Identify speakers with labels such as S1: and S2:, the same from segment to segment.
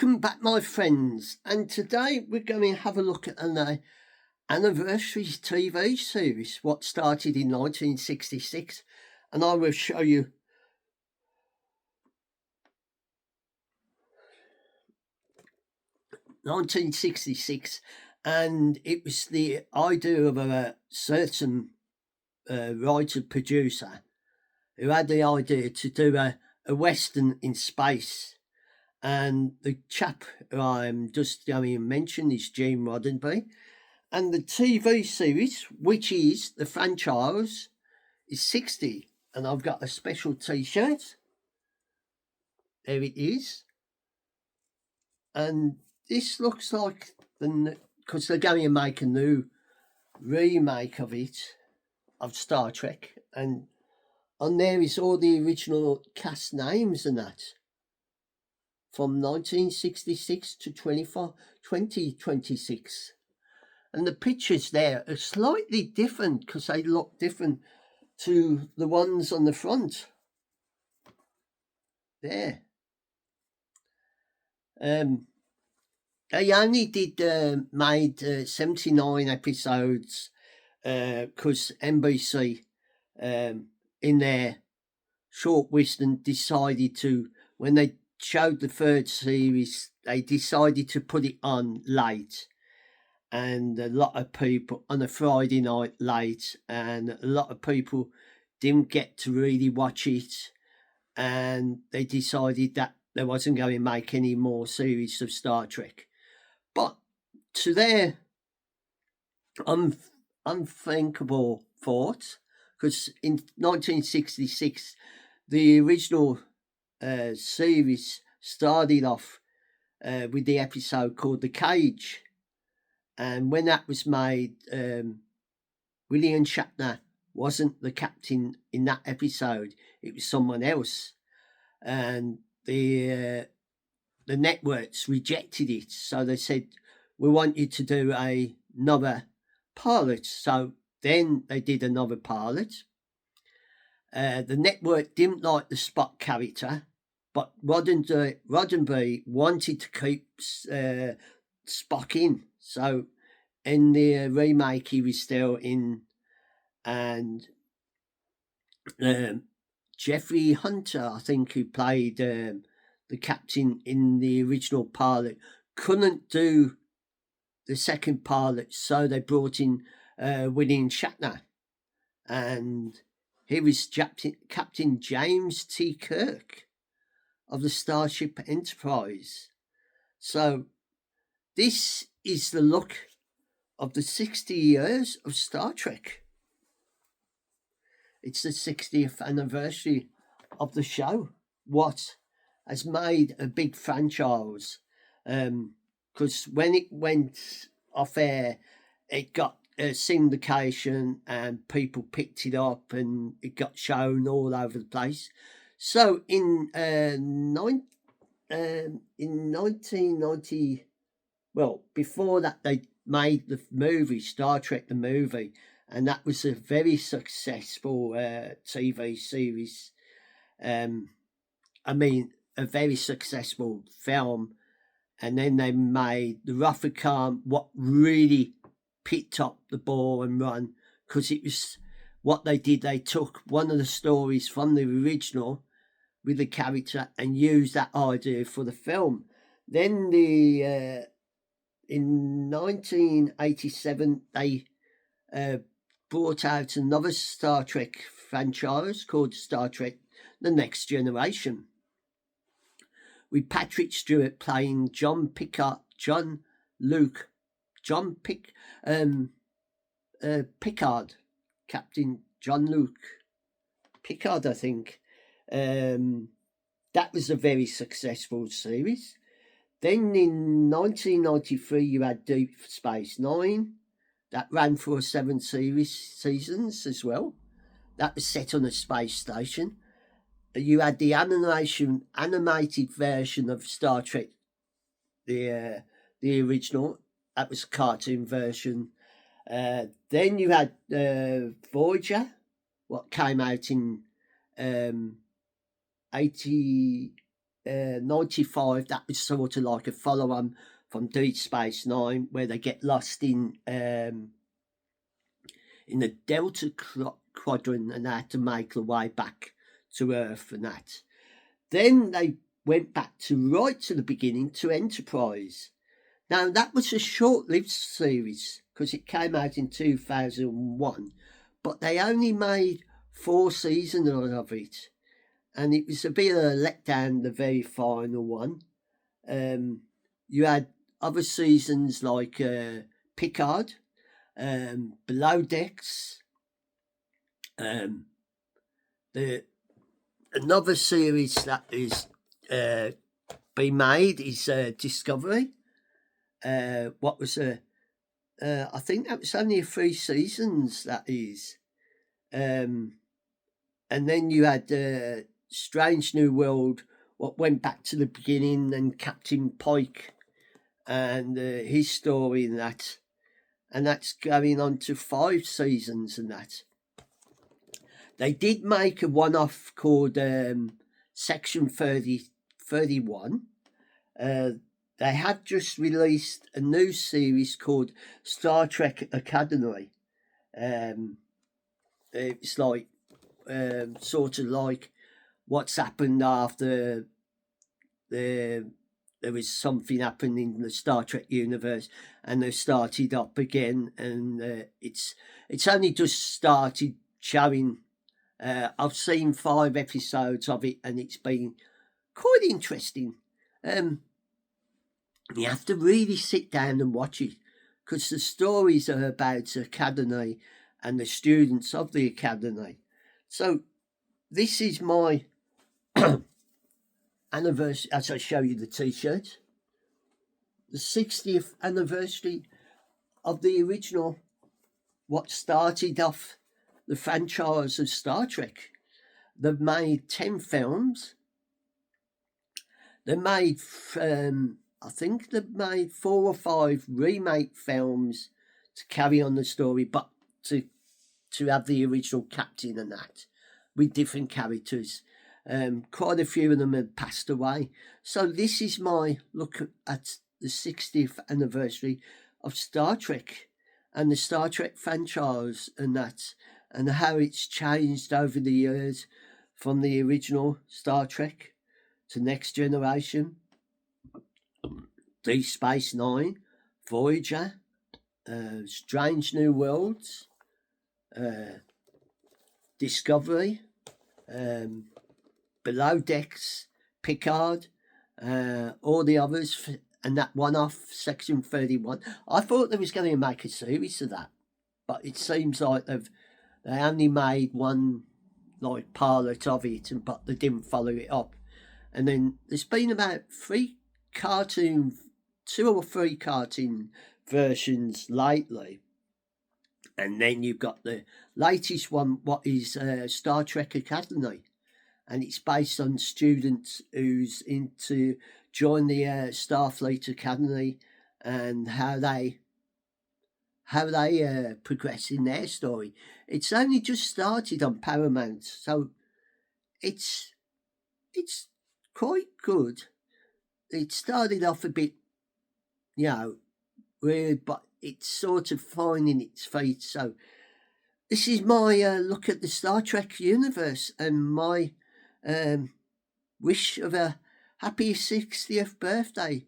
S1: Welcome back, my friends. And today we're going to have a look at an anniversary TV series, what started in 1966. And I will show you 1966. And it was the idea of a certain writer-producer who had the idea to do a Western in space. And the chap who I'm just going to mention is Gene Roddenberry. And the TV series, which is the franchise, is 60. And I've got a special T-shirt. There it is. And this looks like, because they're going to make a new remake of it, of Star Trek. And on there is all the original cast names and that. From 1966 to 2026. And the pictures there are slightly different because they look different to the ones on the front. There. They only made 79 episodes because NBC in their short wisdom decided to, when they showed the third series, they decided to put it on late, and a lot of people on a Friday night late, and a lot of people didn't get to really watch it, and they decided that they wasn't going to make any more series of Star Trek. But to their unthinkable thought, because in 1966 the original series started off with the episode called The Cage, and when that was made, William Shatner wasn't the captain in that episode, it was someone else, and the networks rejected it, so they said, we want you to do another pilot. So then they did another pilot. The network didn't like the Spock character, but Roddenberry wanted to keep Spock in. So in the remake, he was still in, and Jeffrey Hunter, I think, who played the captain in the original pilot, couldn't do the second pilot, so they brought in William Shatner, and he was Captain James T. Kirk of the Starship Enterprise. So this is the look of the 60 years of Star Trek. It's the 60th anniversary of the show, what has made a big franchise. Because when it went off air, it got syndication and people picked it up and it got shown all over the place. So in 1990, well, before that, they made the movie Star Trek the movie, and that was a very successful TV series. I mean, a very successful film. And then they made the Rutherford, what really picked up the ball and run, because it was what they did. They took one of the stories from the original with the character and used that idea for the film. Then in 1987, they brought out another Star Trek franchise called Star Trek The Next Generation, with Patrick Stewart playing Picard, Captain Jean-Luc Picard, I think. That was a very successful series. Then in 1993, you had Deep Space Nine. That ran for 7 seasons as well. That was set on a space station. You had the animated version of Star Trek, the original. That was a cartoon version. Then you had Voyager, what came out in 80. 95, that was sort of like a follow-on from Deep Space Nine, where they get lost in the Delta Quadrant and they had to make their way back to Earth and that. Then they went back right to the beginning to Enterprise. Now, that was a short-lived series because it came out in 2001, but they only made 4 seasons of it, and it was a bit of a letdown, the very final one. You had other seasons like Picard, Below Decks, another series that is being made is Discovery. What was I think that was only 3 seasons, that is. And then you had Strange New World, what went back to the beginning, and Captain Pike and his story and that. And that's going on to 5 seasons and that. They did make a one-off called Section 31. They have just released a new series called Star Trek Academy. It's like sort of like what's happened after there was something happened in the Star Trek universe, and they've started up again, and it's only just started showing. I've seen 5 episodes of it, and it's been quite interesting. You have to really sit down and watch it, because the stories are about Academy and the students of the Academy. So this is my anniversary, as I show you the t-shirt, the 60th anniversary of the original, what started off the franchise of Star Trek. They've made 10 films. They made, I think they've made 4 or 5 remake films to carry on the story, but to have the original captain and that, with different characters. Quite a few of them have passed away. So this is my look at the 60th anniversary of Star Trek and the Star Trek franchise and that, and how it's changed over the years from the original Star Trek to Next Generation, Deep Space Nine, Voyager, Strange New Worlds, Discovery, Below Decks, Picard, all the others, and that one-off Section 31. I thought they was going to make a series of that, but it seems like they only made one like pilot of it, but they didn't follow it up. And then there's been about 2 or 3 cartoon versions lately. And then you've got the latest one, what is Star Trek Academy. And it's based on students who's into join the Starfleet Academy and how they progress in their story. It's only just started on Paramount, so it's quite good. It started off a bit, weird, but it's sort of finding its feet. So this is my look at the Star Trek universe and my wish of a happy 60th birthday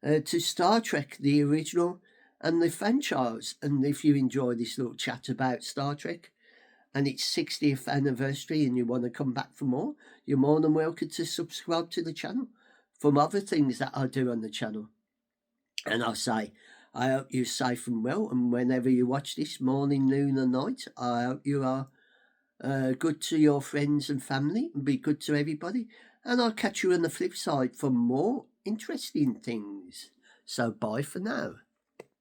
S1: to Star Trek, the original and the franchise. And if you enjoy this little chat about Star Trek and its 60th anniversary and you want to come back for more, you're more than welcome to subscribe to the channel from other things that I do on the channel. And I say, I hope you're safe and well, and whenever you watch this, morning, noon or night, I hope you are good to your friends and family, and be good to everybody. And I'll catch you on the flip side for more interesting things. So bye for now.